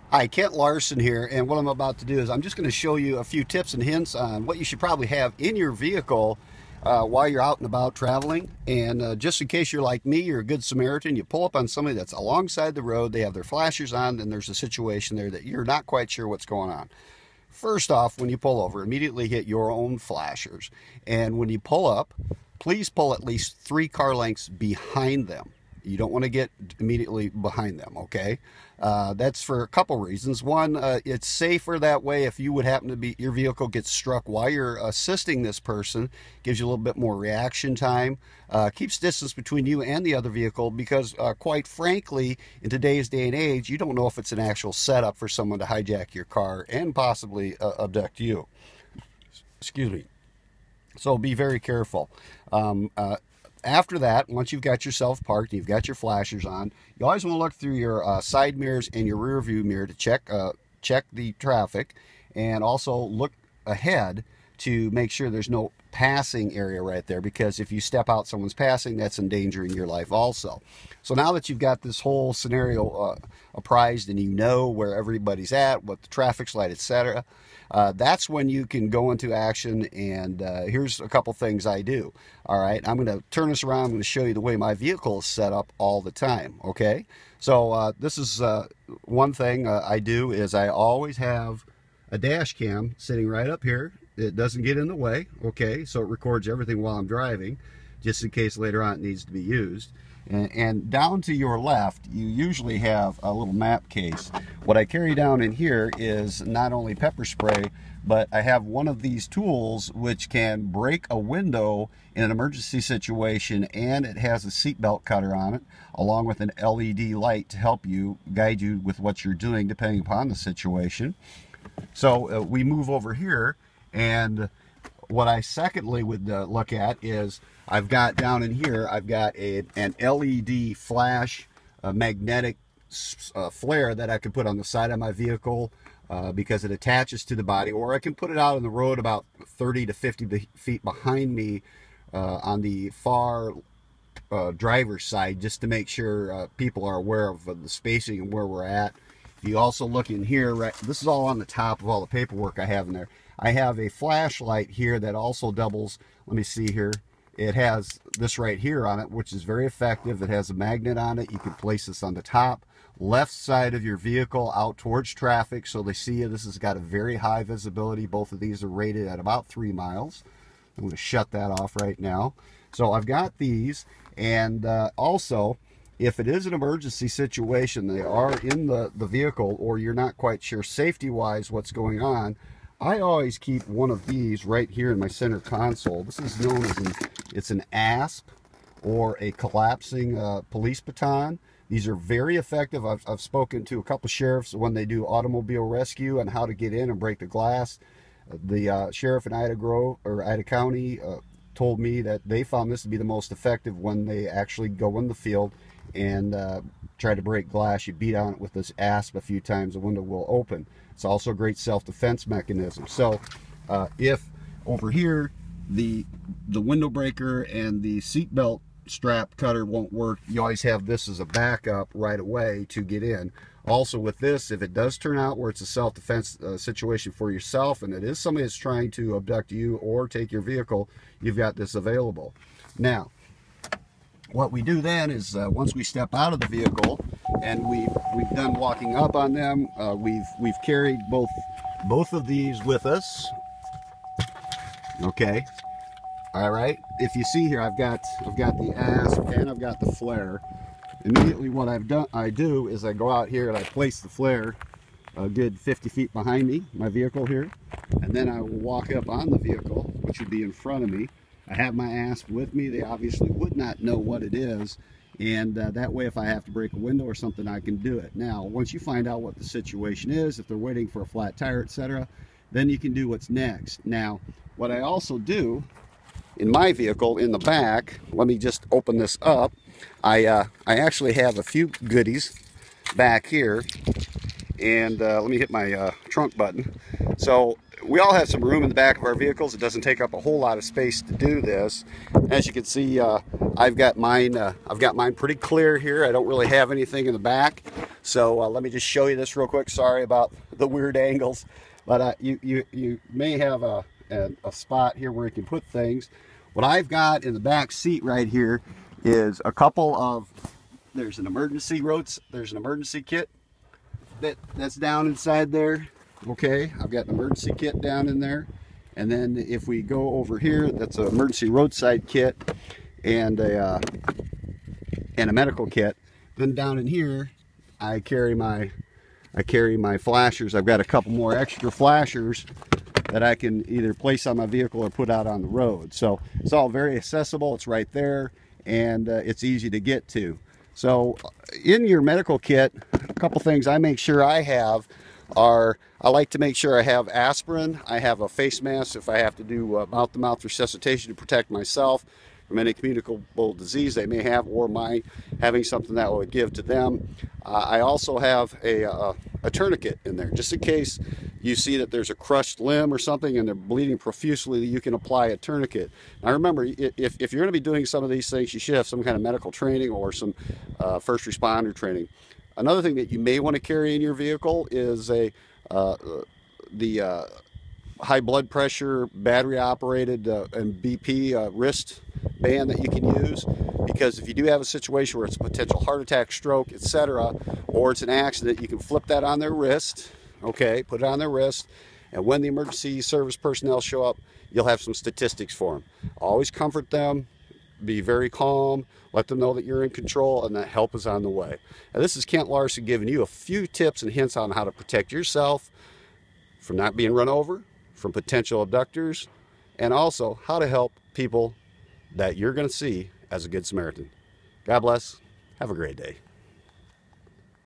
Hi, Kent Larson here, and what I'm about to do is I'm just going to show you a few tips and hints on what you should probably have in your vehicle while you're out and about traveling. And just in case you're like me, you're a good Samaritan, you pull up on somebody that's alongside the road, they have their flashers on, and there's a situation there that you're not quite sure what's going on. First off, when you pull over, immediately hit your own flashers. And when you pull up, please pull at least 3 car lengths behind them. You don't want to get immediately behind them, okay? That's for a couple reasons. One, it's safer that way if you would happen to be, your vehicle gets struck while you're assisting this person, gives you a little bit more reaction time, keeps distance between you and the other vehicle because quite frankly, in today's day and age, you don't know if it's an actual setup for someone to hijack your car and possibly abduct you. Excuse me. So be very careful. After that, once you've got yourself parked, you've got your flashers on, you always want to look through your side mirrors and your rear view mirror to check the traffic, and also look ahead to make sure there's no passing area right there, because if you step out someone's passing, that's endangering your life also. So now that you've got this whole scenario apprised and you know where everybody's at, what the traffic's like, etc., that's when you can go into action. And here's a couple things I do. All right, I'm going to turn this around. I'm going to show you the way my vehicle is set up all the time. Okay, so this is one thing I do is I always have a dash cam sitting right up here. It doesn't get in the way, okay, so it records everything while I'm driving, just in case later on it needs to be used. And down to your left, you usually have a little map case. What I carry down in here is not only pepper spray, but I have one of these tools which can break a window in an emergency situation, and it has a seatbelt cutter on it, along with an LED light to help you, guide you with what you're doing depending upon the situation. So we move over here, and what I secondly would look at is I've got down in here, I've got an LED flash, magnetic flare that I can put on the side of my vehicle because it attaches to the body, or I can put it out on the road about 30 to 50 feet behind me on the far driver's side, just to make sure people are aware of the spacing and where we're at. If you also look in here, right, this is all on the top of all the paperwork I have in there. I have a flashlight here that also doubles. Let me see here. It has this right here on it, which is very effective. It has a magnet on it. You can place this on the top left side of your vehicle out towards traffic, so they see you. This has got a very high visibility. Both of these are rated at about 3 miles. I'm going to shut that off right now. So I've got these, and also, if it is an emergency situation, they are in the vehicle, or you're not quite sure safety-wise what's going on, I always keep one of these right here in my center console. This is known as it's an ASP, or a collapsing police baton. These are very effective. I've spoken to a couple sheriffs when they do automobile rescue and how to get in and break the glass. The sheriff in Ada County told me that they found this to be the most effective when they actually go in the field and try to break glass. You beat on it with this ASP a few times, the window will open. It's also a great self-defense mechanism. So if over here the window breaker and the seatbelt strap cutter won't work, you always have this as a backup right away to get in. Also with this, if it does turn out where it's a self-defense situation for yourself, and it is somebody that's trying to abduct you or take your vehicle, you've got this available. Now, what we do then is once we step out of the vehicle and we've done walking up on them, we've carried both of these with us. Okay. All right. If you see here, I've got the ASP and I've got the flare. Immediately, what I do is I go out here and I place the flare a good 50 feet behind me, my vehicle here, and then I will walk up on the vehicle, which would be in front of me. I have my ASP with me. They obviously would not know what it is, and that way if I have to break a window or something, I can do it. Now, once you find out what the situation is, if they're waiting for a flat tire, etc., then you can do what's next. Now, what I also do in my vehicle in the back, let me just open this up. I actually have a few goodies back here, and let me hit my trunk button. So we all have some room in the back of our vehicles. It doesn't take up a whole lot of space to do this. As you can see, I've got mine pretty clear here. I don't really have anything in the back. So let me just show you this real quick. Sorry about the weird angles, but you may have a spot here where you can put things. What I've got in the back seat right here is a couple of, there's an emergency kit that's down inside there. Okay, I've got an emergency kit down in there. And then if we go over here, that's an emergency roadside kit and a medical kit. Then down in here, I carry my flashers. I've got a couple more extra flashers that I can either place on my vehicle or put out on the road. So it's all very accessible. It's right there, and it's easy to get to. So in your medical kit, a couple things I make sure I have are, I like to make sure I have aspirin. I have a face mask if I have to do mouth-to-mouth resuscitation to protect myself from any communicable disease they may have, or my having something that would give to them. I also have a tourniquet in there, just in case you see that there's a crushed limb or something and they're bleeding profusely, you can apply a tourniquet. Now remember, if you're going to be doing some of these things, you should have some kind of medical training or some first responder training. Another thing that you may want to carry in your vehicle is the high blood pressure, battery operated and BP wrist band that you can use, because if you do have a situation where it's a potential heart attack, stroke, etc., or it's an accident, you can flip that on their wrist. Okay, put it on their wrist, and when the emergency service personnel show up, you'll have some statistics for them. Always comfort them, be very calm, let them know that you're in control and that help is on the way. Now, this is Kent Larson giving you a few tips and hints on how to protect yourself from not being run over, from potential abductors, and also how to help people that you're going to see as a Good Samaritan. God bless. Have a great day.